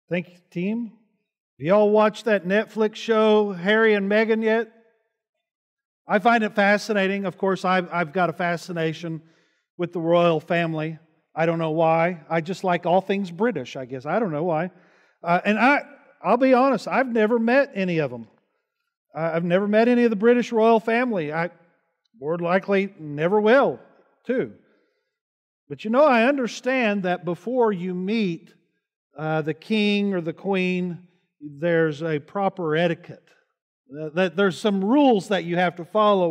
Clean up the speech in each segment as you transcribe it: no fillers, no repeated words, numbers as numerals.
Thank you, team. Have y'all watched that Netflix show, Harry and Meghan, yet? I find it fascinating. Of course, I've got a fascination with the royal family. I don't know why. I just like all things British, I guess. I don't know why. And I'll be honest, I've never met any of them. I've never met any of the British royal family. I more likely never will, too. But I understand that before you meet the king or the queen, there's a proper etiquette. That there's some rules that you have to follow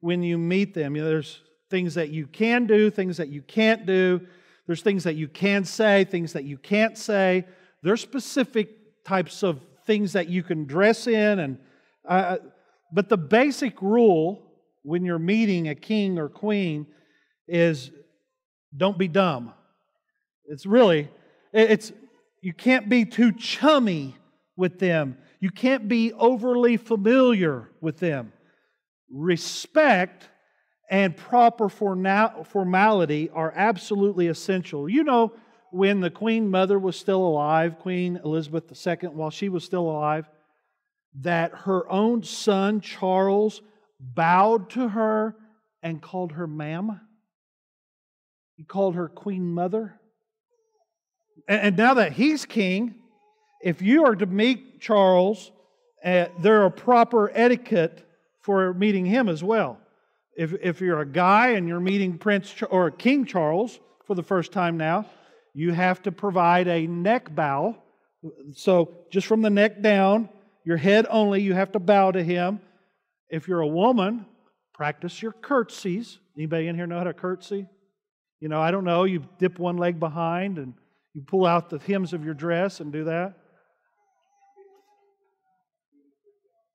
when you meet them. There's things that you can do, things that you can't do. There's things that you can say, things that you can't say. There's specific types of things that you can dress in, but the basic rule when you're meeting a king or queen is don't be dumb. You can't be too chummy with them. You can't be overly familiar with them. Respect and proper formality are absolutely essential. When the Queen Mother was still alive, Queen Elizabeth II, while she was still alive, that her own son, Charles, bowed to her and called her ma'am. He called her Queen Mother. And now that he's king, if you are to meet Charles, there are proper etiquette for meeting him as well. If you're a guy and you're meeting or King Charles for the first time now, you have to provide a neck bow. So just from the neck down, your head only, you have to bow to him. If you're a woman, practice your curtsies. Anybody in here know how to curtsy? I don't know. You dip one leg behind and you pull out the hems of your dress and do that.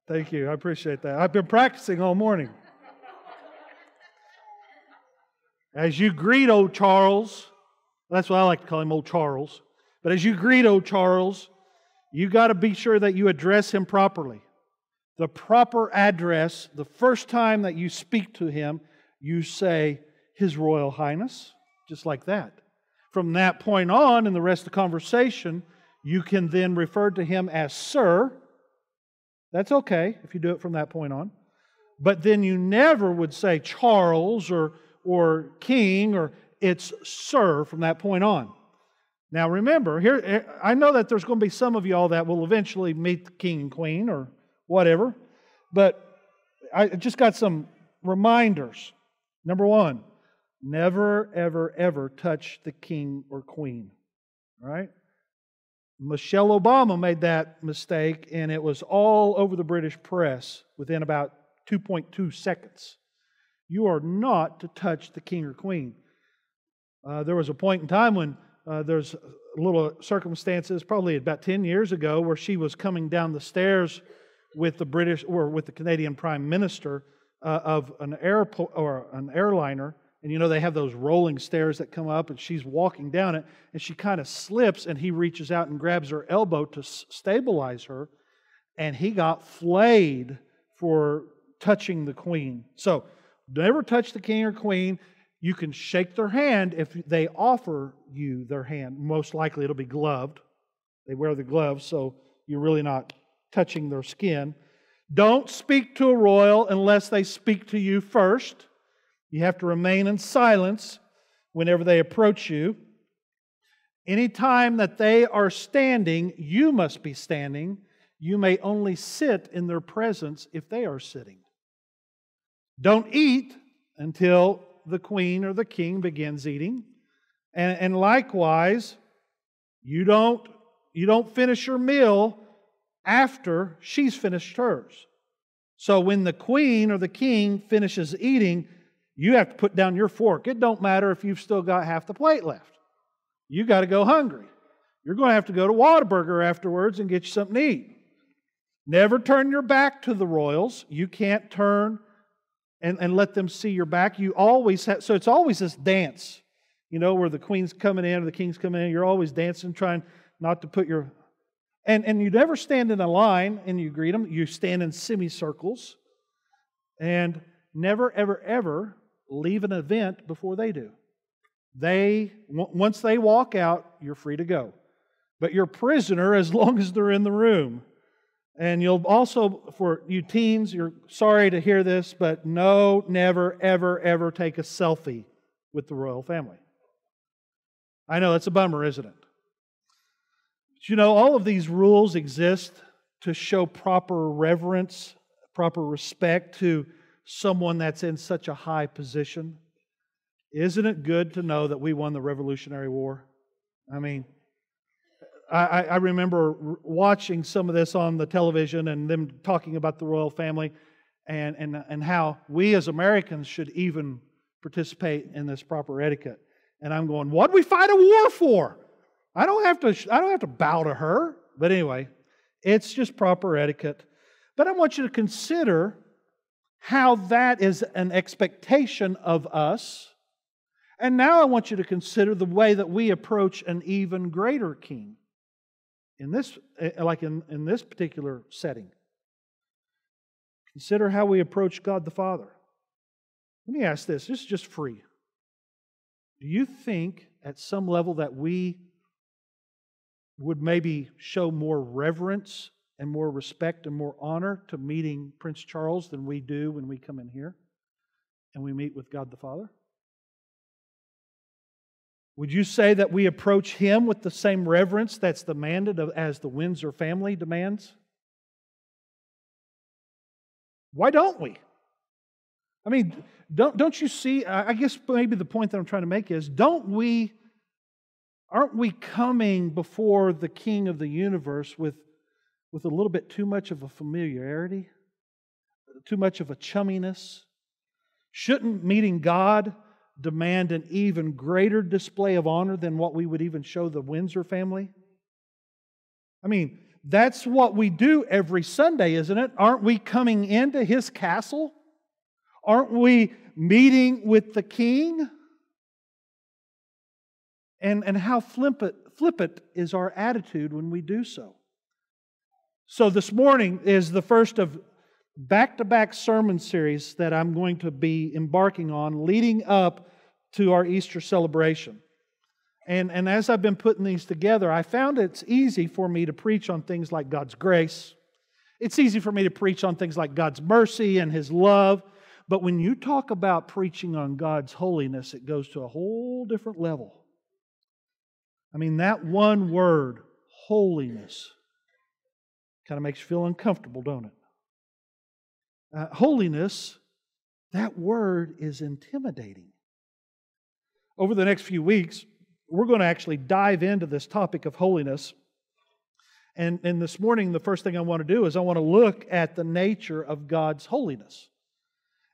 Thank you. I appreciate that. I've been practicing all morning. As you greet old Charles, that's what I like to call him, old Charles. But as you greet old Charles, you got to be sure that you address him properly. The proper address, the first time that you speak to him, you say, His Royal Highness, just like that. From that point on, in the rest of the conversation, you can then refer to him as Sir. That's okay if you do it from that point on. But then you never would say Charles or King, or it's Sir from that point on. Now remember, here I know that there's going to be some of y'all that will eventually meet the King and Queen or whatever, but I just got some reminders. Number one, never, ever, ever touch the King or Queen. All right? Michelle Obama made that mistake, and it was all over the British press within about 2.2 seconds. You are not to touch the King or Queen. There was a point in time when there's little circumstances, probably about 10 years ago, where she was coming down the stairs with the British or with the Canadian Prime Minister of an airliner. And they have those rolling stairs that come up, and she's walking down it, and she kind of slips, and he reaches out and grabs her elbow to stabilize her, and he got flayed for touching the Queen. So, never touch the King or Queen. You can shake their hand if they offer you their hand. Most likely it'll be gloved. They wear the gloves, so you're really not touching their skin. Don't speak to a royal unless they speak to you first. You have to remain in silence whenever they approach you. Anytime that they are standing, you must be standing. You may only sit in their presence if they are sitting. Don't eat until the Queen or the King begins eating. And likewise, you don't finish your meal after she's finished hers. So when the Queen or the King finishes eating, you have to put down your fork. It don't matter if you've still got half the plate left. You got to go hungry. You're going to have to go to Whataburger afterwards and get you something to eat. Never turn your back to the royals. You can't turn and let them see your back. You always have, so it's always this dance, where the Queen's coming in or the King's coming in. You're always dancing, trying not to put your... And you never stand in a line and you greet them. You stand in semicircles. And never, ever, ever leave an event before they do. Once they walk out, you're free to go. but you're a prisoner as long as they're in the room. And you'll also, for you teens, you're sorry to hear this, but no, never, ever, ever take a selfie with the royal family. I know, it's a bummer, isn't it? But you know, all of these rules exist to show proper reverence, proper respect to someone that's in such a high position. Isn't it good to know that we won the Revolutionary War? I mean, I remember watching some of this on the television and them talking about the royal family and how we as Americans should even participate in this proper etiquette. And I'm going, what'd we fight a war for? I don't have to bow to her. But anyway, it's just proper etiquette. But I want you to consider how that is an expectation of us. And now I want you to consider the way that we approach an even greater king. In this particular setting. Consider how we approach God the Father. Let me ask this is just free. Do you think at some level that we would maybe show more reverence and more respect and more honor to meeting Prince Charles than we do when we come in here and we meet with God the Father? Would you say that we approach Him with the same reverence that's demanded as the Windsor family demands? Why don't we? I mean, don't you see, I guess maybe the point that I'm trying to make is, aren't we coming before the King of the universe with a little bit too much of a familiarity? Too much of a chumminess? Shouldn't meeting God demand an even greater display of honor than what we would even show the Windsor family? I mean, that's what we do every Sunday, isn't it? Aren't we coming into His castle? Aren't we meeting with the King? And how flippant is our attitude when we do so? So this morning is the first of back-to-back sermon series that I'm going to be embarking on leading up to our Easter celebration. And as I've been putting these together, I found it's easy for me to preach on things like God's grace. It's easy for me to preach on things like God's mercy and His love. But when you talk about preaching on God's holiness, it goes to a whole different level. I mean, that one word, holiness, kind of makes you feel uncomfortable, don't it? Holiness, that word is intimidating. Over the next few weeks, we're going to actually dive into this topic of holiness. And this morning, the first thing I want to do is I want to look at the nature of God's holiness.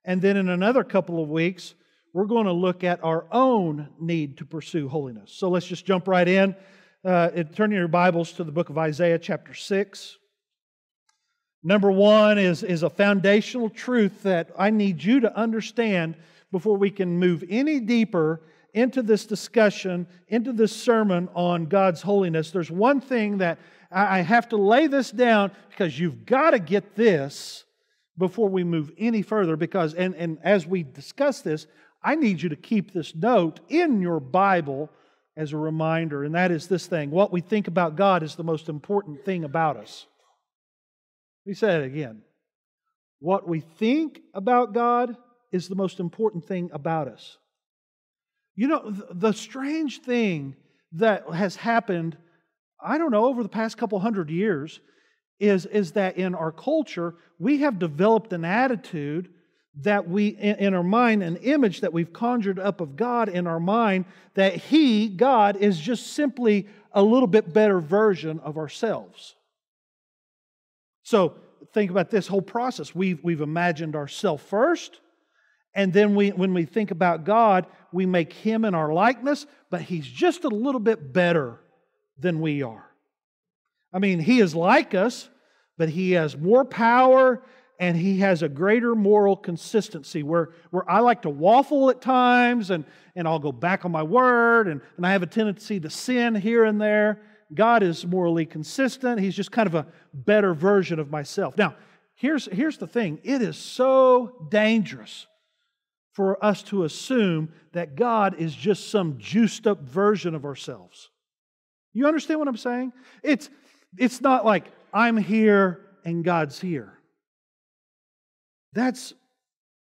And then in another couple of weeks, we're going to look at our own need to pursue holiness. So let's just jump right in. Turn your Bibles to the book of Isaiah chapter 6. Number one is a foundational truth that I need you to understand before we can move any deeper into this discussion, into this sermon on God's holiness. There's one thing that I have to lay this down because you've got to get this before we move any further, because and as we discuss this, I need you to keep this note in your Bible as a reminder, and that is this thing: what we think about God is the most important thing about us. Let me say it again. What we think about God is the most important thing about us. You know, the strange thing that has happened, I don't know, over the past couple hundred years, is that in our culture, we have developed an attitude that we, in our mind, an image that we've conjured up of God in our mind, that He, God, is just simply a little bit better version of ourselves. So, think about this whole process. We've imagined ourselves first, and then when we think about God, we make Him in our likeness, but He's just a little bit better than we are. I mean, He is like us, but He has more power and He has a greater moral consistency where I like to waffle at times and I'll go back on my word and I have a tendency to sin here and there. God is morally consistent. He's just kind of a better version of myself. Now, here's the thing. It is so dangerous for us to assume that God is just some juiced up version of ourselves. You understand what I'm saying? It's not like I'm here and God's here. That's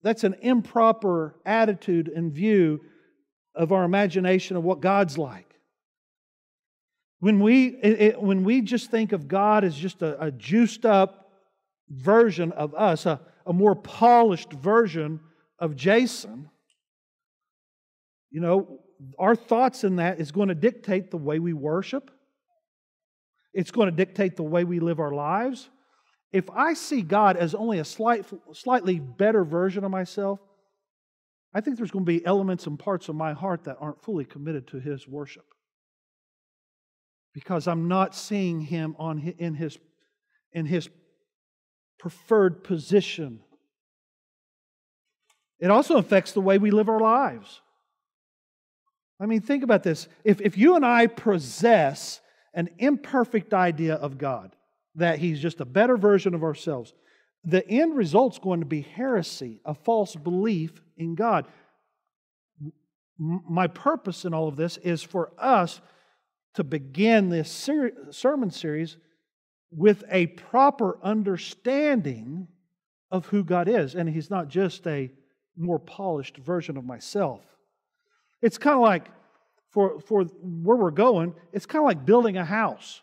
an improper attitude and view of our imagination of what God's like. When we just think of God as just a juiced up version of us, a more polished version of Jason, our thoughts in that is going to dictate the way we worship. It's going to dictate the way we live our lives. If I see God as only a slightly better version of myself, I think there's going to be elements and parts of my heart that aren't fully committed to His worship. Because I'm not seeing Him in His preferred position. It also affects the way we live our lives. I mean, think about this. If you and I possess an imperfect idea of God, that He's just a better version of ourselves, the end result's going to be heresy, a false belief in God. My purpose in all of this is for us to begin this sermon series with a proper understanding of who God is. And He's not just a more polished version of myself. It's kind of like, for where we're going, it's kind of like building a house.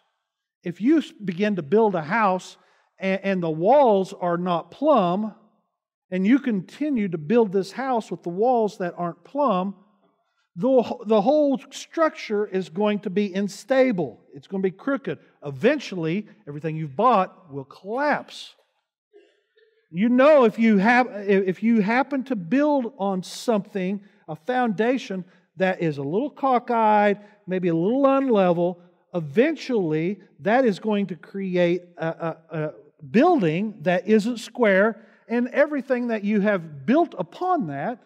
If you begin to build a house and the walls are not plumb, and you continue to build this house with the walls that aren't plumb, the whole structure is going to be unstable. It's going to be crooked. Eventually, everything you've bought will collapse. If you happen to build on something, a foundation that is a little cockeyed, maybe a little unlevel, eventually that is going to create a building that isn't square, and everything that you have built upon that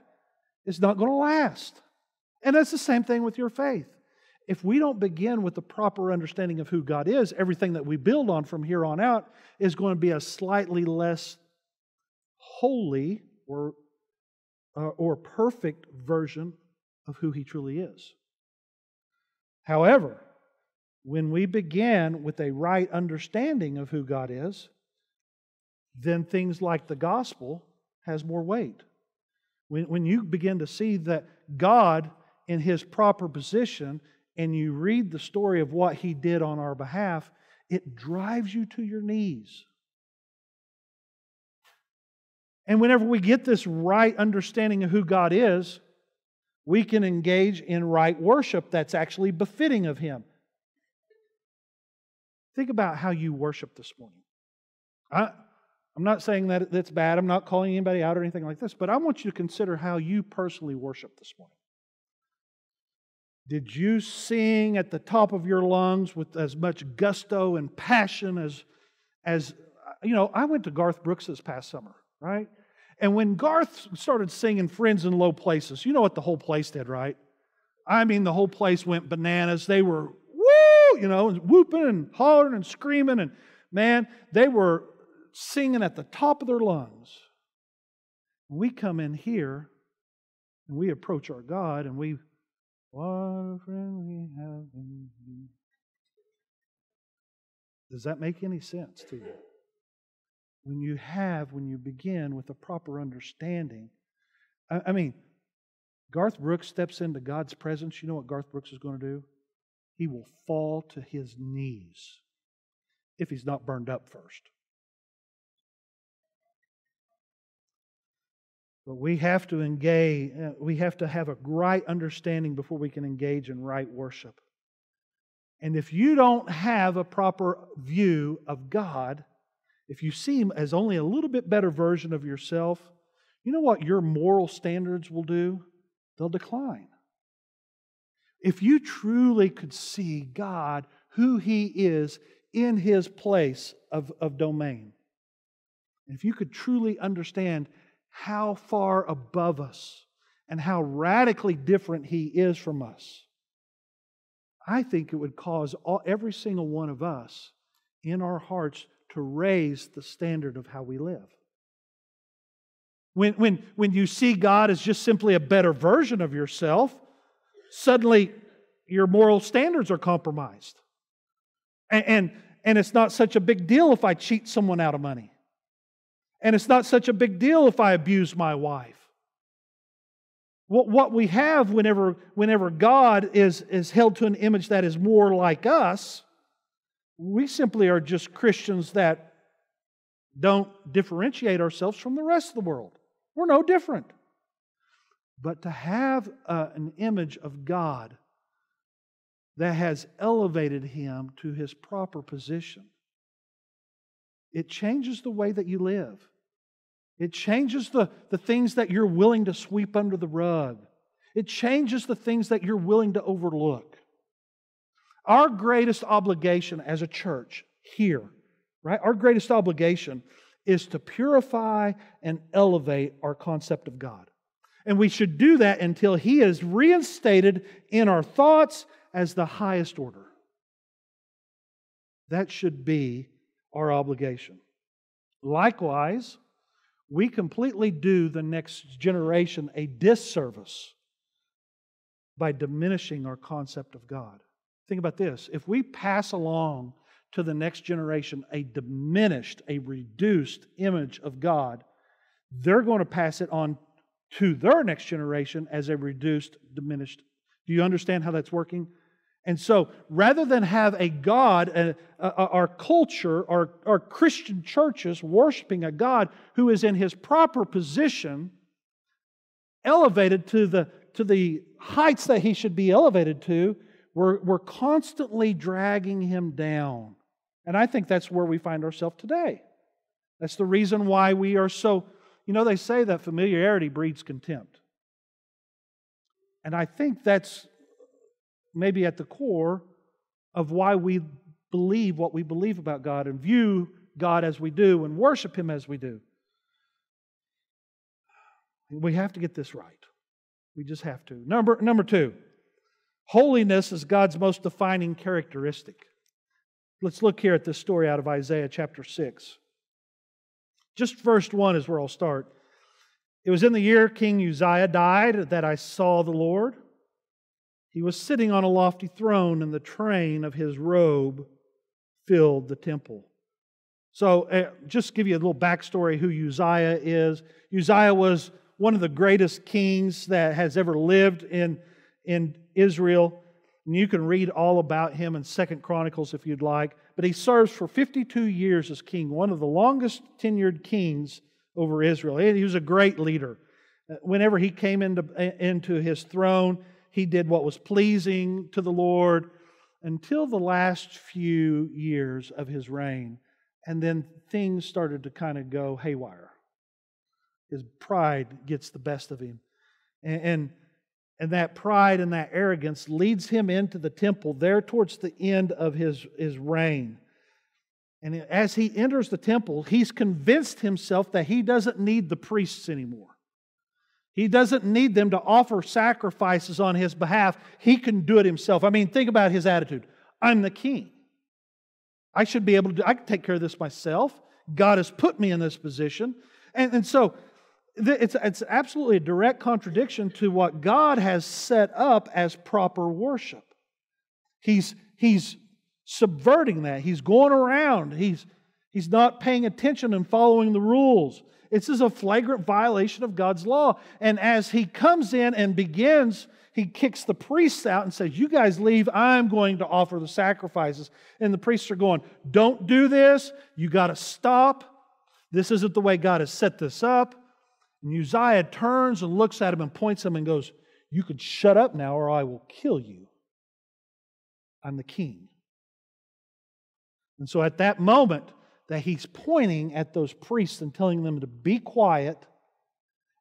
is not going to last. And that's the same thing with your faith. If we don't begin with the proper understanding of who God is, everything that we build on from here on out is going to be a slightly less holy or perfect version of who He truly is. However, when we begin with a right understanding of who God is, then things like the gospel has more weight. When you begin to see that God in His proper position, and you read the story of what He did on our behalf, it drives you to your knees. And whenever we get this right understanding of who God is, we can engage in right worship that's actually befitting of Him. Think about how you worship this morning. I'm not saying that that's bad. I'm not calling anybody out or anything like this, but I want you to consider how you personally worship this morning. Did you sing at the top of your lungs with as much gusto and passion as I went to Garth Brooks this past summer, right? And when Garth started singing Friends in Low Places, you know what the whole place did, right? I mean, the whole place went bananas. They were, whooping and hollering and screaming. And man, they were singing at the top of their lungs. We come in here and we approach our God and we, what a friend we have in you. Does that make any sense to you? When you begin with a proper understanding. I mean, Garth Brooks steps into God's presence. You know what Garth Brooks is going to do? He will fall to his knees if he's not burned up first. But we have to engage, we have to have a right understanding before we can engage in right worship. And if you don't have a proper view of God, if you see Him as only a little bit better version of yourself, you know what your moral standards will do? They'll decline. If you truly could see God, who He is in His place of domain, if you could truly understand how far above us and how radically different He is from us, I think it would cause every single one of us in our hearts to raise the standard of how we live. When you see God as just simply a better version of yourself, suddenly your moral standards are compromised. And it's not such a big deal if I cheat someone out of money. And it's not such a big deal if I abuse my wife. What we have whenever God is held to an image that is more like us, we simply are just Christians that don't differentiate ourselves from the rest of the world. We're no different. But to have an image of God that has elevated Him to His proper position, it changes the way that you live. It changes the things that you're willing to sweep under the rug. It changes the things that you're willing to overlook. Our greatest obligation as a church here, right? Our greatest obligation is to purify and elevate our concept of God. And we should do that until He is reinstated in our thoughts as the highest order. That should be our obligation. Likewise, we completely do the next generation a disservice by diminishing our concept of God. Think about this. If we pass along to the next generation a diminished, a reduced image of God, they're going to pass it on to their next generation as a reduced, diminished. Do you understand how that's working? And so, rather than have a God, our culture, our Christian churches worshiping a God who is in His proper position, elevated to the heights that He should be elevated to, we're constantly dragging Him down. And I think that's where we find ourselves today. That's the reason why we are so, they say that familiarity breeds contempt. And I think that's maybe at the core of why we believe what we believe about God and view God as we do and worship Him as we do. We have to get this right. We just have to. Number two, holiness is God's most defining characteristic. Let's look here at this story out of Isaiah chapter 6. Just verse 1 is where I'll start. It was in the year King Uzziah died that I saw the Lord. He was sitting on a lofty throne, and the train of His robe filled the temple. So, just give you a little backstory who Uzziah is. Uzziah was one of the greatest kings that has ever lived in Israel. And you can read all about him in 2 Chronicles if you'd like. But he serves for 52 years as king, one of the longest tenured kings over Israel. He was a great leader. Whenever he came into his throne, he did what was pleasing to the Lord until the last few years of his reign. And then things started to kind of go haywire. His pride gets the best of him. And that pride and that arrogance leads him into the temple there towards the end of his reign. And as he enters the temple, he's convinced himself that he doesn't need the priests anymore. He doesn't need them to offer sacrifices on his behalf. He can do it himself. I mean, think about his attitude. I'm the king. I should be able to I can take care of this myself. God has put me in this position. And so it's absolutely a direct contradiction to what God has set up as proper worship. He's subverting that. He's going around. He's not paying attention and following the rules. This is a flagrant violation of God's law. And as he comes in and begins, he kicks the priests out and says, you guys leave, I'm going to offer the sacrifices. And the priests are going, don't do this. You got to stop. This isn't the way God has set this up. And Uzziah turns and looks at him and points him and goes, you could shut up now or I will kill you. I'm the king. And so at that moment that he's pointing at those priests and telling them to be quiet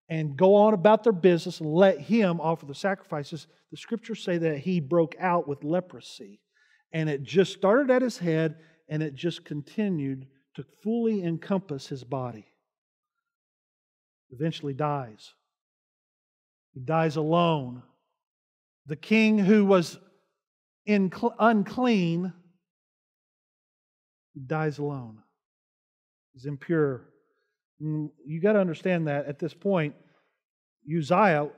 and go on about their business and let him offer the sacrifices, the Scriptures say that he broke out with leprosy. And it just started at his head and it just continued to fully encompass his body. Eventually dies. He dies alone. The king who was unclean, he dies alone. He's impure. You got to understand that at this point, Uzziah,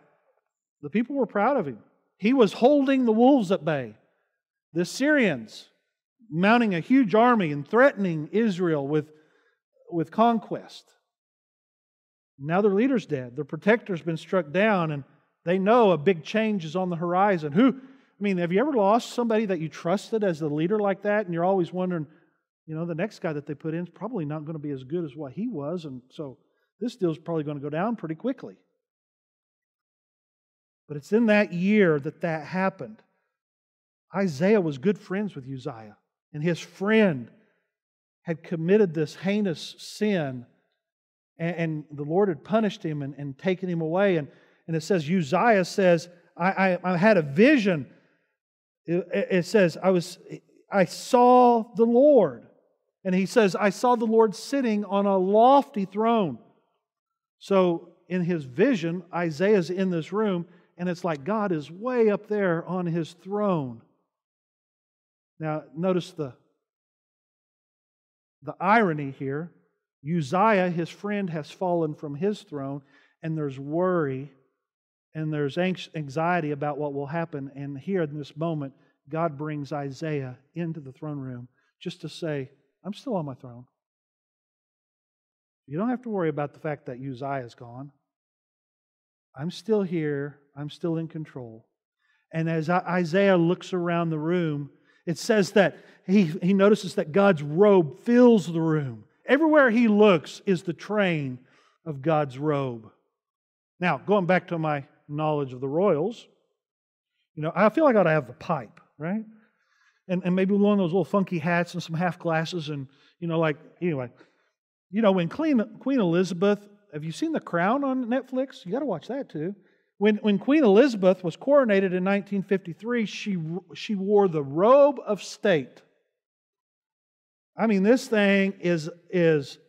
the people were proud of him. He was holding the wolves at bay. The Syrians, mounting a huge army and threatening Israel with conquest. Now their leader's dead. Their protector's been struck down, and they know a big change is on the horizon. Have you ever lost somebody that you trusted as the leader like that, and you're always wondering, the next guy that they put in is probably not going to be as good as what he was, and so this deal's probably going to go down pretty quickly. But it's in that year that happened. Isaiah was good friends with Uzziah, and his friend had committed this heinous sin, and the Lord had punished him and taken him away. And it says, Uzziah says, I had a vision. It says, I saw the Lord. And he says, I saw the Lord sitting on a lofty throne. So in his vision, Isaiah's in this room, and it's like God is way up there on His throne. Now, notice the irony here. Uzziah, his friend, has fallen from his throne, and there's worry and there's anxiety about what will happen. And here in this moment, God brings Isaiah into the throne room just to say, I'm still on my throne. You don't have to worry about the fact that Uzziah is gone. I'm still here. I'm still in control. And as Isaiah looks around the room, it says that he notices that God's robe fills the room. Everywhere he looks is the train of God's robe. Now, going back to my knowledge of the royals, I feel like I ought to have the pipe, right? And maybe one of those little funky hats and some half glasses and, when Queen Elizabeth, have you seen The Crown on Netflix? You got to watch that too. When Queen Elizabeth was coronated in 1953, she wore the robe of state. This thing is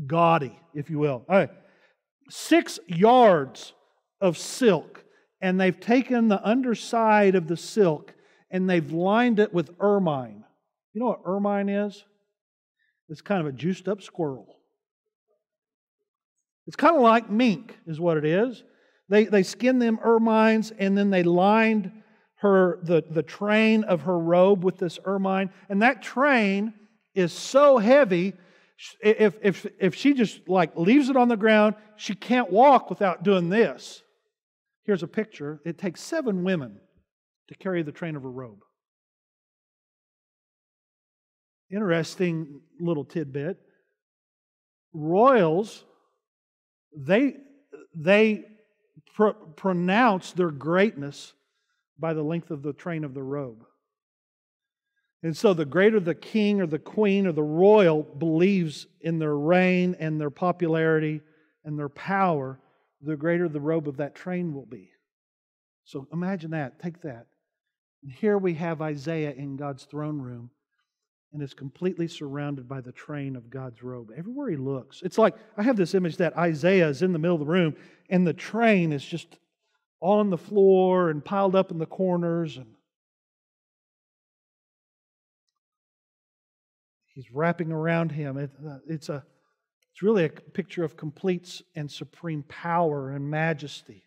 gaudy, if you will. 6 yards of silk, and they've taken the underside of the silk and they've lined it with ermine. You know what ermine is? It's kind of a juiced up squirrel. It's kind of like mink, is what it is. They skinned them ermines, and then they lined the train of her robe with this ermine. And that train is so heavy, if she just leaves it on the ground, she can't walk without doing this. Here's a picture. It takes 7 women to carry the train of her robe. Interesting little tidbit. Royals, they pronounce their greatness by the length of the train of the robe. And so the greater the king or the queen or the royal believes in their reign and their popularity and their power, the greater the robe of that train will be. So imagine that. Take that. And here we have Isaiah in God's throne room, and is completely surrounded by the train of God's robe. Everywhere he looks. It's like, I have this image that Isaiah is in the middle of the room, and the train is just on the floor and piled up in the corners, and he's wrapping around him. It's really a picture of complete and supreme power and majesty.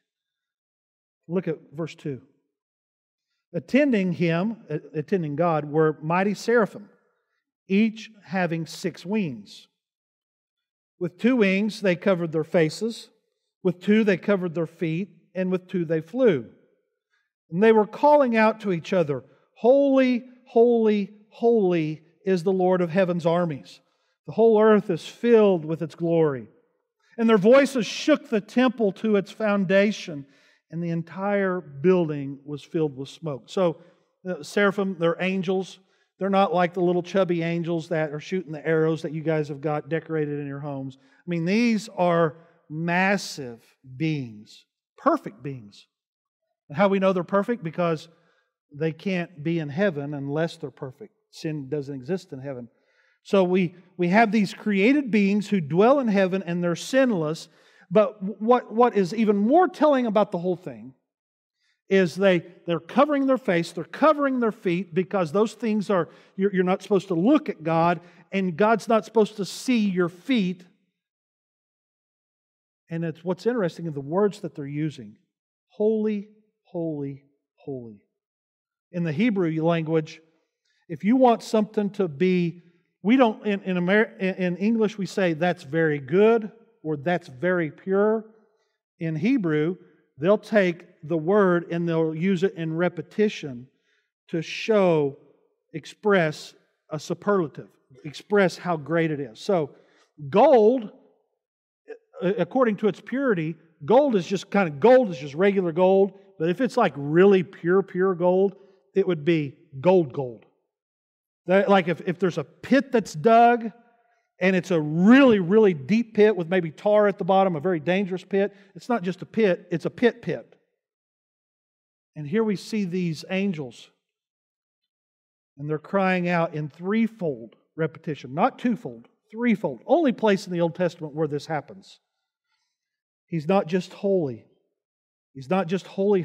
Look at verse 2. Attending God, were mighty seraphim, each having 6 wings. With 2 wings they covered their faces, with 2 they covered their feet, and with 2 they flew. And they were calling out to each other, Holy, holy, holy is the Lord of heaven's armies. The whole earth is filled with its glory. And their voices shook the temple to its foundation, and the entire building was filled with smoke. So, seraphim, they're angels. They're not like the little chubby angels that are shooting the arrows that you guys have got decorated in your homes. These are massive beings, perfect beings. And how we know they're perfect? Because they can't be in heaven unless they're perfect. Sin doesn't exist in heaven. So we have these created beings who dwell in heaven, and they're sinless. But what is even more telling about the whole thing is they're covering their face, they're covering their feet, because those things are, you're not supposed to look at God, and God's not supposed to see your feet. And it's what's interesting in the words that they're using. Holy, holy, holy. In the Hebrew language, If you want something to be, we don't, in English we say that's very good or that's very pure. In Hebrew, they'll take the word and they'll use it in repetition to express a superlative, express how great it is. So, gold, according to its purity, gold is just regular gold. But if it's like really pure gold, it would be gold. Like if there's a pit that's dug, and it's a really, really deep pit with maybe tar at the bottom, a very dangerous pit. It's not just a pit, it's a pit. And here we see these angels. And they're crying out in threefold repetition, not twofold, threefold. Only place in the Old Testament where this happens. He's not just holy. He's not just holy.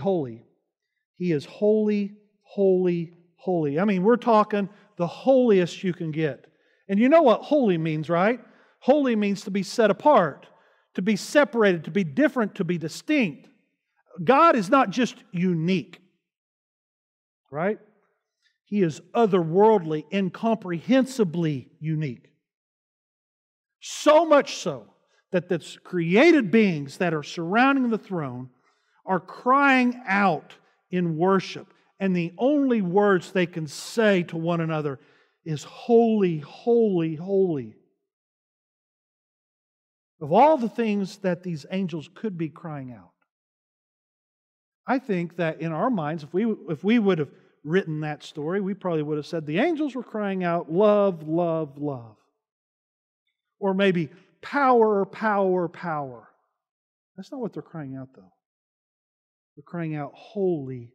He is holy. I mean, we're talking the holiest you can get. And you know what holy means, right? Holy means to be set apart, to be separated, to be different, to be distinct. God is not just unique, right? He is otherworldly, incomprehensibly unique. So much so that the created beings that are surrounding the throne are crying out in worship. And the only words they can say to one another is holy. Of all the things that these angels could be crying out, I think that in our minds, if we would have written that story, we probably would have said the angels were crying out love. Or maybe power. That's not what they're crying out, though. They're crying out holy.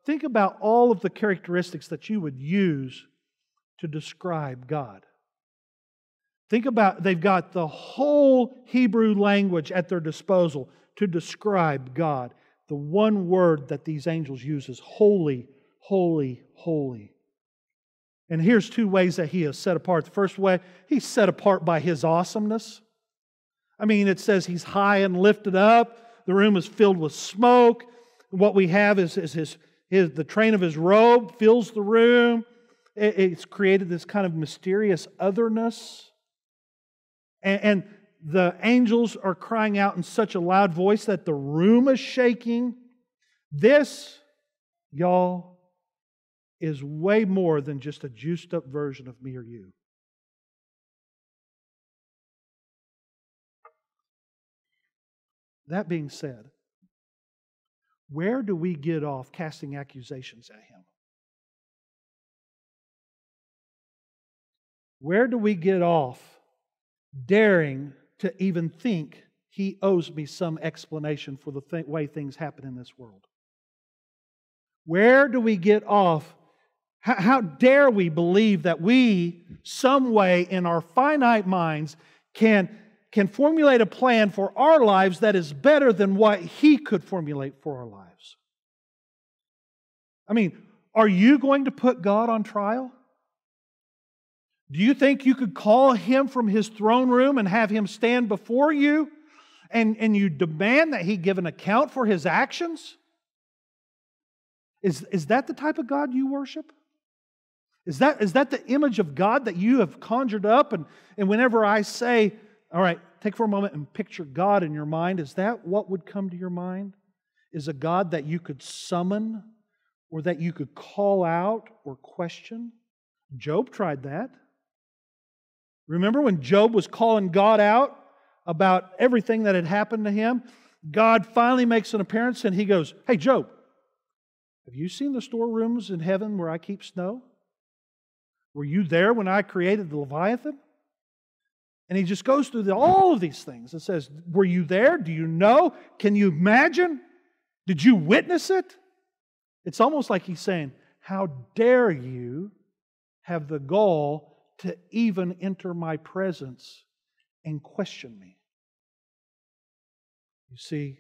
Think about all of the characteristics that you would use to describe God. Think about, they've got the whole Hebrew language at their disposal to describe God. The one word that these angels use is holy. And here's two ways that He is set apart. The first way, He's set apart by His awesomeness. I mean, it says He's high and lifted up. The room is filled with smoke. What we have is the train of His robe fills the room. It's created this kind of mysterious otherness. And the angels are crying out in such a loud voice that the room is shaking. This, y'all, is way more than just a juiced up version of me or you. That being said, where do we get off casting accusations at Him? Where do we get off daring to even think He owes me some explanation for the way things happen in this world? Where do we get off? How dare we believe that we, some way in our finite minds, can formulate a plan for our lives that is better than what He could formulate for our lives? I mean, are you going to put God on trial? Do you think you could call Him from His throne room and have Him stand before you and you demand that He give an account for His actions? Is that the type of God you worship? Is that the image of God that you have conjured up? And whenever I say, all right, take for a moment and picture God in your mind, is that what would come to your mind? Is a God that you could summon or that you could call out or question? Job tried that. Remember when Job was calling God out about everything that had happened to him? God finally makes an appearance and He goes, hey Job, have you seen the storerooms in heaven where I keep snow? Were you there when I created the Leviathan? And he just goes through all of these things and says, were you there? Do you know? Can you imagine? Did you witness it? It's almost like he's saying, how dare you have the gall to even enter my presence and question me? You see,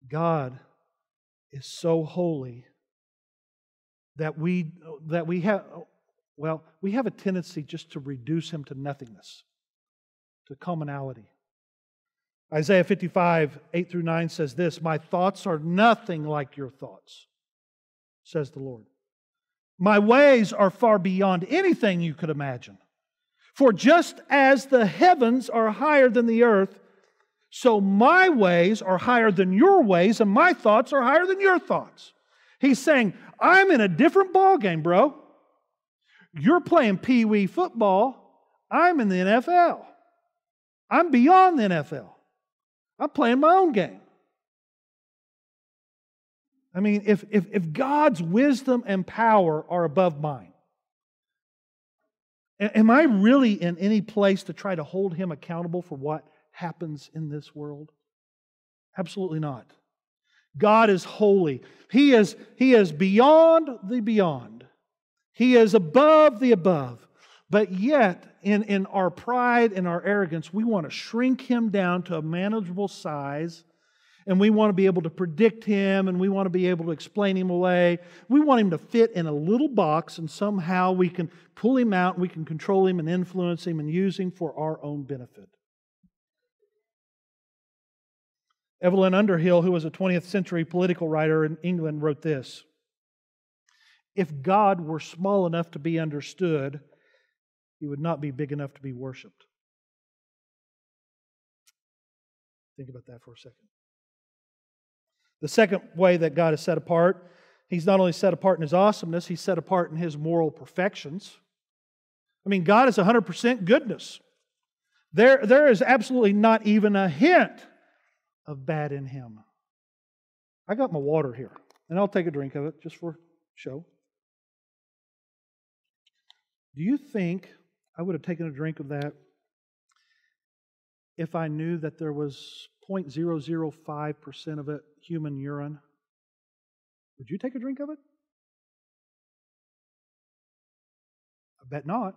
God is so holy that we have a tendency just to reduce Him to nothingness, to commonality. Isaiah 55, 8 through 9 says this, "My thoughts are nothing like your thoughts, says the Lord. My ways are far beyond anything you could imagine. For just as the heavens are higher than the earth, so my ways are higher than your ways, and my thoughts are higher than your thoughts." He's saying, I'm in a different ballgame, bro. You're playing pee-wee football. I'm in the NFL. I'm beyond the NFL. I'm playing my own game. I mean, if God's wisdom and power are above mine, am I really in any place to try to hold Him accountable for what happens in this world? Absolutely not. God is holy. He is beyond the beyond. He is above the above. But yet, in our pride and our arrogance, we want to shrink Him down to a manageable size, and we want to be able to predict Him, and we want to be able to explain Him away. We want Him to fit in a little box, and somehow we can pull Him out, and we can control Him and influence Him and use Him for our own benefit. Evelyn Underhill, who was a 20th century political writer in England, wrote this, "If God were small enough to be understood, He would not be big enough to be worshipped." Think about that for a second. The second way that God is set apart, He's not only set apart in His awesomeness, He's set apart in His moral perfections. I mean, God is 100% goodness. There is absolutely not even a hint of bad in Him. I got my water here, and I'll take a drink of it just for show. Do you think I would have taken a drink of that if I knew that there was 0.005% of it human urine? Would you take a drink of it? I bet not.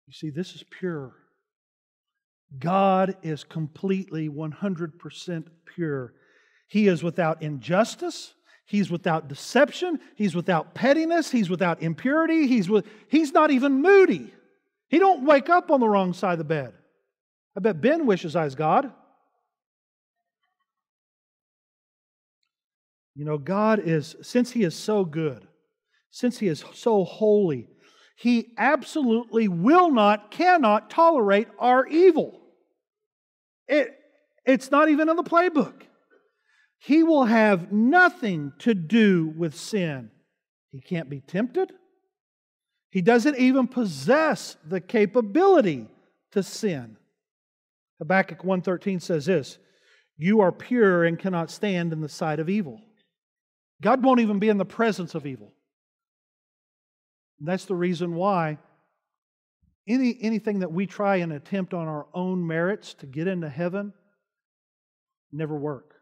You see, this is pure. God is completely 100% pure. He is without injustice. He's without deception. He's without pettiness. He's without impurity. He's not even moody. He don't wake up on the wrong side of the bed. I bet Ben wishes I was God. You know, God is, since He is so good, since He is so holy, He absolutely will not, cannot tolerate our evil. It's not even in the playbook. He will have nothing to do with sin. He can't be tempted. He doesn't even possess the capability to sin. Habakkuk 1:13 says this, "You are pure and cannot stand in the sight of evil." God won't even be in the presence of evil. And that's the reason why anything that we try and attempt on our own merits to get into heaven never work.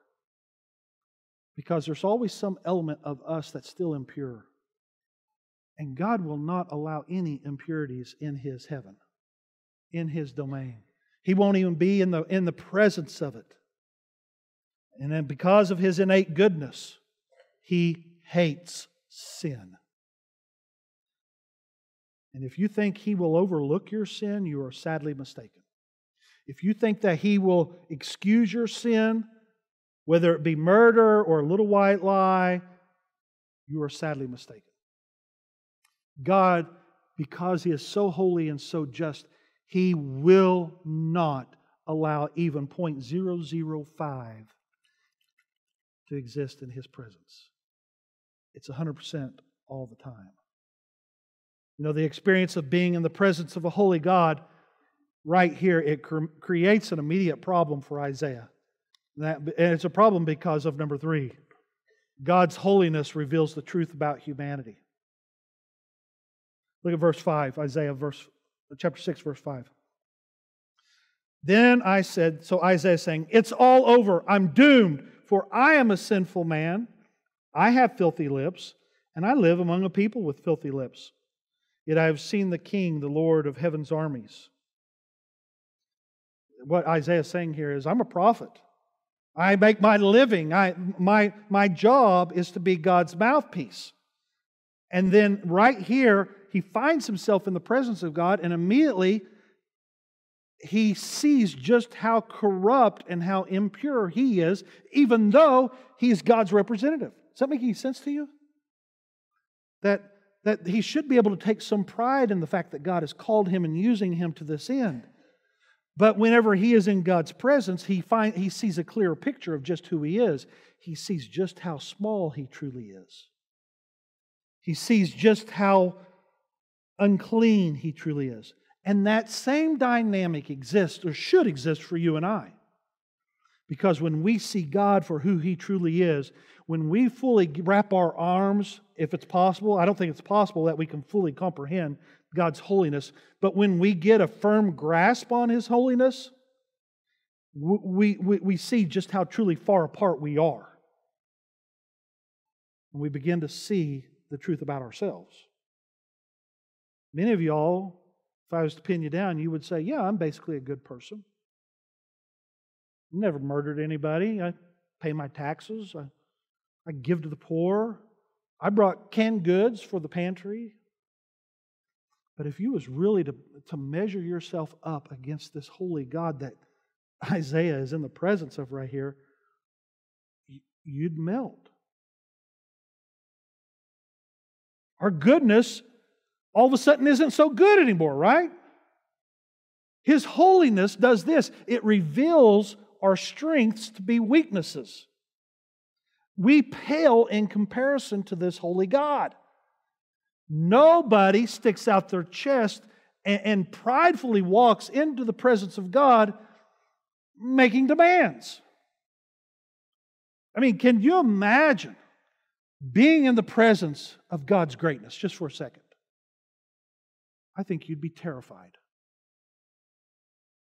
Because there's always some element of us that's still impure. And God will not allow any impurities in His heaven, in His domain. He won't even be in the presence of it. And then because of His innate goodness, He hates sin. And if you think He will overlook your sin, you are sadly mistaken. If you think that He will excuse your sin, whether it be murder or a little white lie, you are sadly mistaken. God, because He is so holy and so just, He will not allow even 0.005 to exist in His presence. It's 100% all the time. You know, the experience of being in the presence of a holy God, right here, it creates an immediate problem for Isaiah. And it's a problem because of number 3. God's holiness reveals the truth about humanity. Look at verse 5, chapter 6, verse 5. Then I said, so Isaiah is saying, "It's all over. I'm doomed, for I am a sinful man. I have filthy lips, and I live among a people with filthy lips. Yet I have seen the King, the Lord of heaven's armies." What Isaiah is saying here is, I'm a prophet. I make my living. My job is to be God's mouthpiece. And then right here, he finds himself in the presence of God, and immediately he sees just how corrupt and how impure he is, even though he is God's representative. Does that make any sense to you? That he should be able to take some pride in the fact that God has called him and using him to this end. But whenever he is in God's presence, he sees a clearer picture of just who he is. He sees just how small he truly is. He sees just how unclean he truly is. And that same dynamic exists, or should exist, for you and I. Because when we see God for who He truly is, when we fully wrap our arms, if it's possible, I don't think it's possible that we can fully comprehend God's holiness, but when we get a firm grasp on His holiness, we see just how truly far apart we are. And we begin to see the truth about ourselves. Many of y'all, if I was to pin you down, you would say, yeah, I'm basically a good person. I've never murdered anybody. I pay my taxes. I give to the poor. I brought canned goods for the pantry. But if you was really to measure yourself up against this holy God that Isaiah is in the presence of right here, you'd melt. Our goodness all of a sudden isn't so good anymore, right? His holiness does this. It reveals our strengths to be weaknesses. We pale in comparison to this holy God. Nobody sticks out their chest and pridefully walks into the presence of God making demands. I mean, can you imagine being in the presence of God's greatness just for a second? I think you'd be terrified.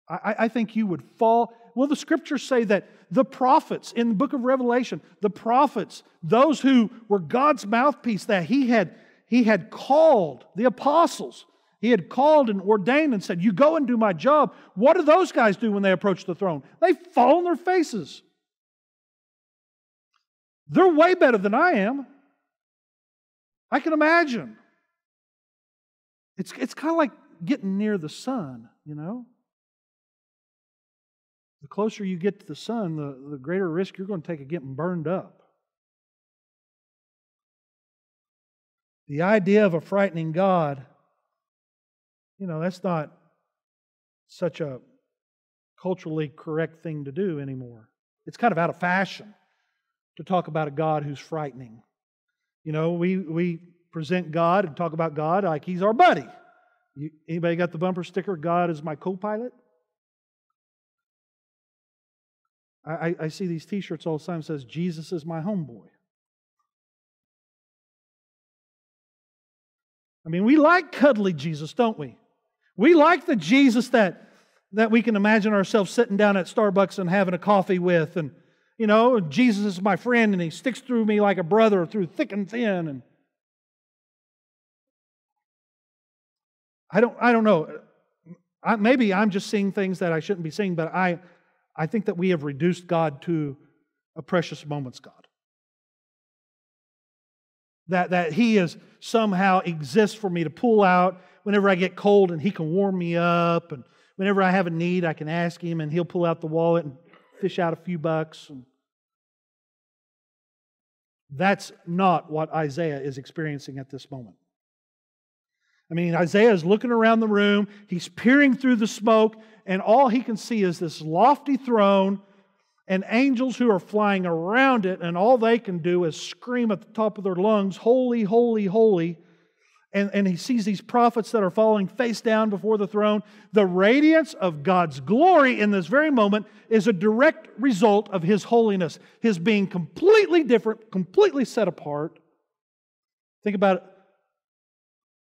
I think you would fall. Well, the Scriptures say that the prophets in the book of Revelation, the prophets, those who were God's mouthpiece, that He had called, the apostles, He had called and ordained and said, you go and do my job. What do those guys do when they approach the throne? They fall on their faces. They're way better than I am. I can imagine. It's kind of like getting near the sun, you know. The closer you get to the sun, the greater risk you're going to take of getting burned up. The idea of a frightening God, you know, that's not such a culturally correct thing to do anymore. It's kind of out of fashion to talk about a God who's frightening. You know, we present God and talk about God like He's our buddy. Anybody got the bumper sticker, God is my co-pilot? I see these t-shirts all the time that says, Jesus is my homeboy. I mean, we like cuddly Jesus, don't we? We like the Jesus that we can imagine ourselves sitting down at Starbucks and having a coffee with. And, you know, Jesus is my friend and He sticks through me like a brother through thick and thin. And I don't know. Maybe I'm just seeing things that I shouldn't be seeing, but I think that we have reduced God to a precious moments God. That He is somehow exists for me to pull out whenever I get cold and He can warm me up. And whenever I have a need, I can ask Him and He'll pull out the wallet and fish out a few bucks. And that's not what Isaiah is experiencing at this moment. I mean, Isaiah is looking around the room, he's peering through the smoke, and all he can see is this lofty throne and angels who are flying around it, and all they can do is scream at the top of their lungs, holy, holy, holy. And he sees these prophets that are falling face down before the throne. The radiance of God's glory in this very moment is a direct result of His holiness, His being completely different, completely set apart. Think about it.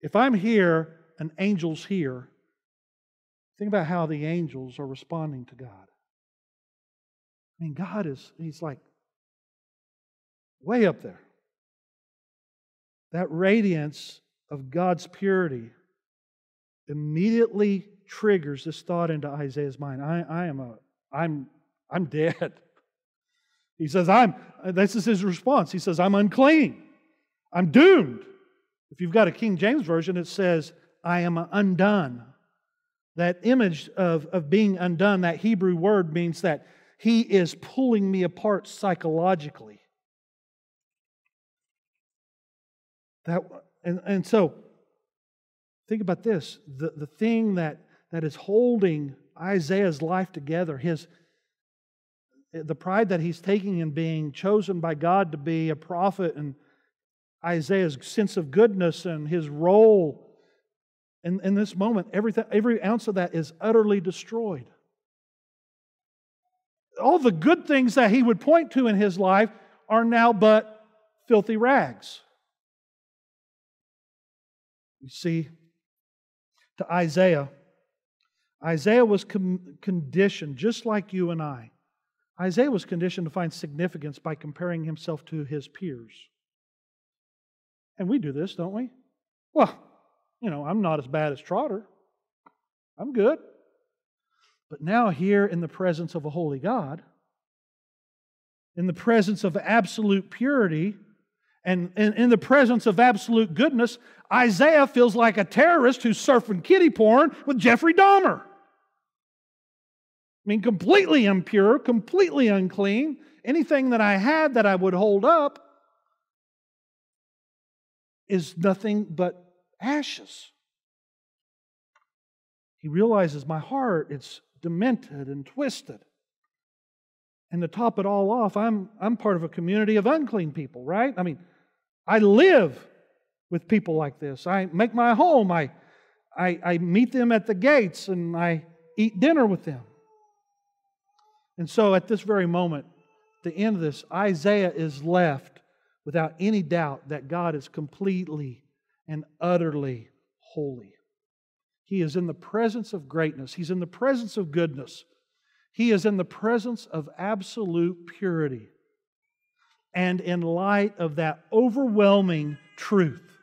If I'm here, an angel's here, think about how the angels are responding to God. I mean, God He's like way up there. That radiance of God's purity immediately triggers this thought into Isaiah's mind. I'm dead. He says, this is his response. He says, I'm unclean. I'm doomed. If you've got a King James Version, it says, I am undone. That image of being undone, that Hebrew word means that He is pulling me apart psychologically. And so, think about this. The thing that is holding Isaiah's life together, the pride that he's taking in being chosen by God to be a prophet, and Isaiah's sense of goodness and his role in this moment, every ounce of that is utterly destroyed. All the good things that he would point to in his life are now but filthy rags. You see, to Isaiah was conditioned, just like you and I. Isaiah was conditioned to find significance by comparing himself to his peers. And we do this, don't we? Well, I'm not as bad as Trotter. I'm good. But now here in the presence of a holy God, in the presence of absolute purity, and in the presence of absolute goodness, Isaiah feels like a terrorist who's surfing kiddie porn with Jeffrey Dahmer. Completely impure, completely unclean. Anything that I had that I would hold up is nothing but ashes. He realizes my heart, it's demented and twisted. And to top it all off, I'm part of a community of unclean people, right? I live with people like this. I make my home. I meet them at the gates and I eat dinner with them. And so at this very moment, at the end of this, Isaiah is left without any doubt that God is completely and utterly holy. He is in the presence of greatness. He's in the presence of goodness. He is in the presence of absolute purity. And in light of that overwhelming truth,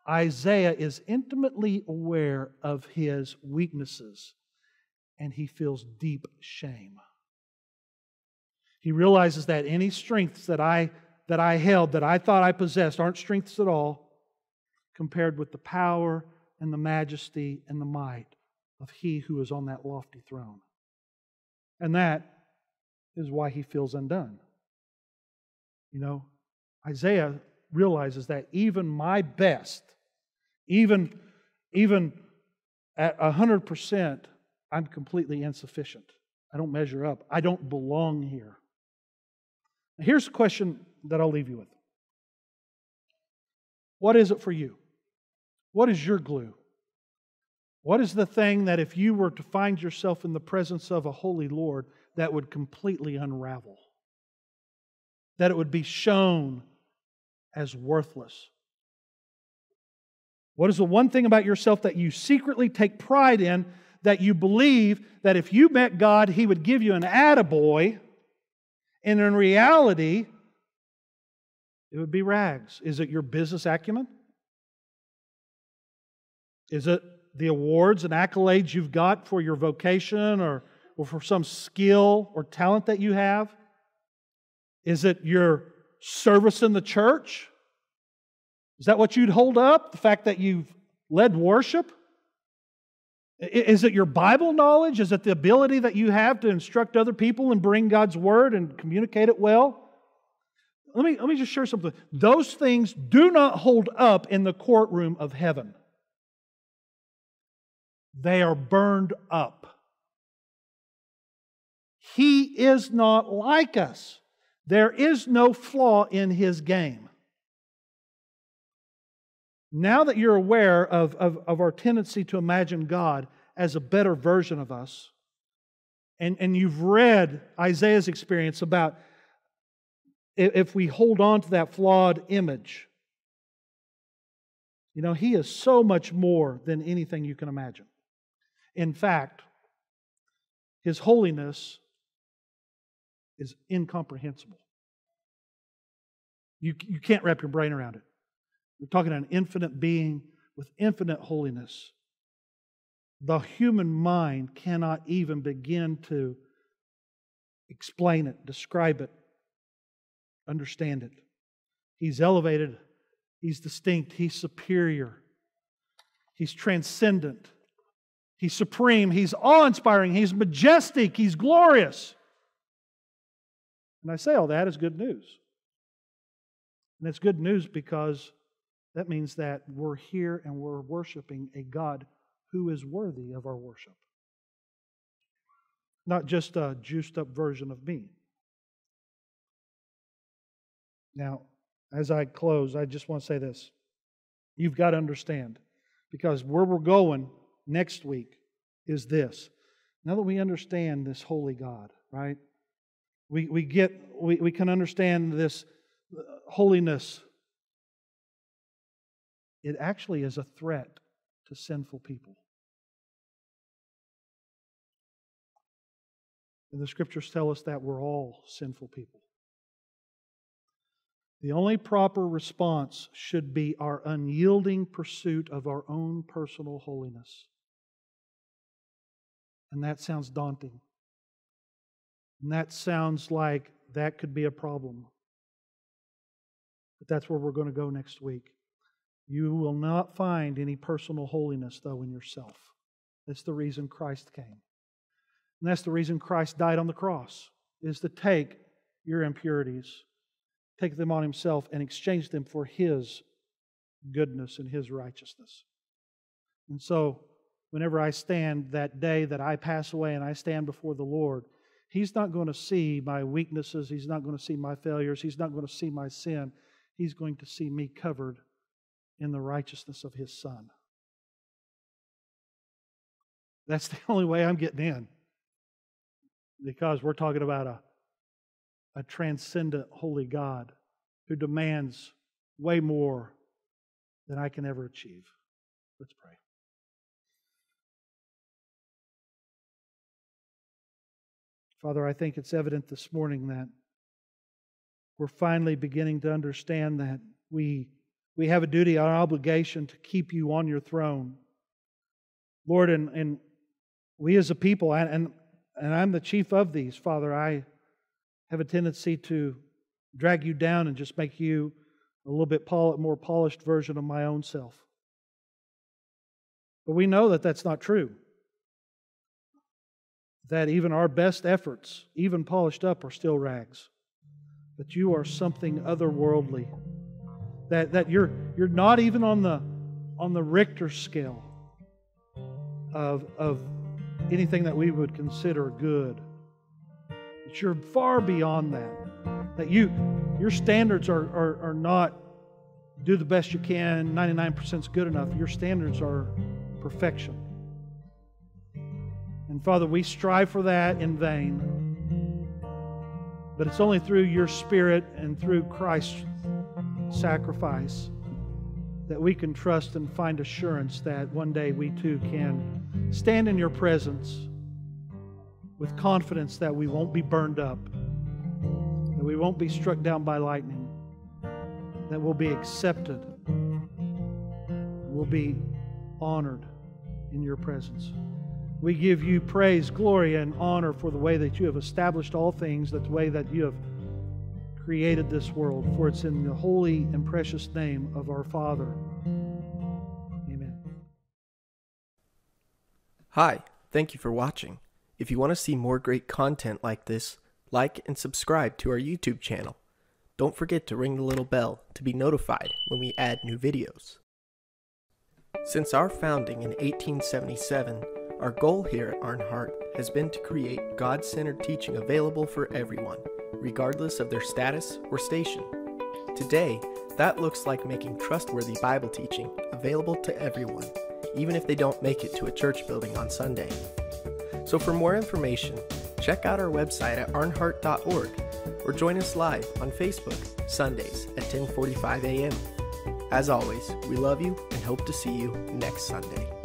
Isaiah is intimately aware of his weaknesses, and he feels deep shame. He realizes that any strengths that I held, that I thought I possessed, aren't strengths at all compared with the power and the majesty and the might of He who is on that lofty throne. And that is why he feels undone. Isaiah realizes that even my best, even at 100%, I'm completely insufficient. I don't measure up. I don't belong here. Here's a question that I'll leave you with. What is it for you? What is your glue? What is the thing that if you were to find yourself in the presence of a holy Lord, that would completely unravel? That it would be shown as worthless? What is the one thing about yourself that you secretly take pride in, that you believe that if you met God, He would give you an attaboy, and in reality, it would be rags? Is it your business acumen? Is it the awards and accolades you've got for your vocation or for some skill or talent that you have? Is it your service in the church? Is that what you'd hold up? The fact that you've led worship? Is it your Bible knowledge? Is it the ability that you have to instruct other people and bring God's Word and communicate it well? Let me just share something. Those things do not hold up in the courtroom of heaven. They are burned up. He is not like us. There is no flaw in His game. Now that you're aware of our tendency to imagine God as a better version of us, and you've read Isaiah's experience about if we hold on to that flawed image, He is so much more than anything you can imagine. In fact, His holiness is incomprehensible. You can't wrap your brain around it. We're talking an infinite being with infinite holiness. The human mind cannot even begin to explain it, describe it, understand it. He's elevated. He's distinct. He's superior. He's transcendent. He's supreme. He's awe-inspiring. He's majestic. He's glorious. And I say all that as good news. And it's good news because that means that we're here and we're worshiping a God who is worthy of our worship. Not just a juiced up version of me. Now, as I close, I just want to say this. You've got to understand, because where we're going next week is this. Now that we understand this holy God, right? We can understand this holiness. It actually is a threat to sinful people. And the Scriptures tell us that we're all sinful people. The only proper response should be our unyielding pursuit of our own personal holiness. And that sounds daunting. And that sounds like that could be a problem. But that's where we're going to go next week. You will not find any personal holiness, though, in yourself. That's the reason Christ came. And that's the reason Christ died on the cross, is to take your impurities, take them on Himself, and exchange them for His goodness and His righteousness. And so, whenever I stand that day that I pass away and I stand before the Lord, He's not going to see my weaknesses. He's not going to see my failures. He's not going to see my sin. He's going to see me covered in the righteousness of His Son. That's the only way I'm getting in. Because we're talking about a transcendent holy God who demands way more than I can ever achieve. Let's pray. Father, I think it's evident this morning that we're finally beginning to understand that we have a duty, our obligation to keep You on Your throne. Lord, and we as a people, and I'm the chief of these, Father, I have a tendency to drag You down and just make You a little bit more polished version of my own self. But we know that that's not true. That even our best efforts, even polished up, are still rags. But You are something otherworldly. That you're not even on the Richter scale of anything that we would consider good. But You're far beyond that. That your standards are not do the best you can, 99% is good enough. Your standards are perfection. And Father, we strive for that in vain. But it's only through Your Spirit and through Christ's sacrifice that we can trust and find assurance that one day we too can stand in Your presence with confidence that we won't be burned up, that we won't be struck down by lightning, that we'll be accepted, we'll be honored in Your presence. We give You praise, glory, and honor for the way that You have established all things, the way that You have created this world. For it's in the holy and precious name of our Father. Amen. Hi, thank you for watching. If you want to see more great content like this, like and subscribe to our YouTube channel. Don't forget to ring the little bell to be notified when we add new videos. Since our founding in 1877, our goal here at Arnhart has been to create God-centered teaching available for everyone, regardless of their status or station. Today, that looks like making trustworthy Bible teaching available to everyone, even if they don't make it to a church building on Sunday. So for more information, check out our website at arnhart.org or join us live on Facebook Sundays at 10:45 a.m. As always, we love you and hope to see you next Sunday.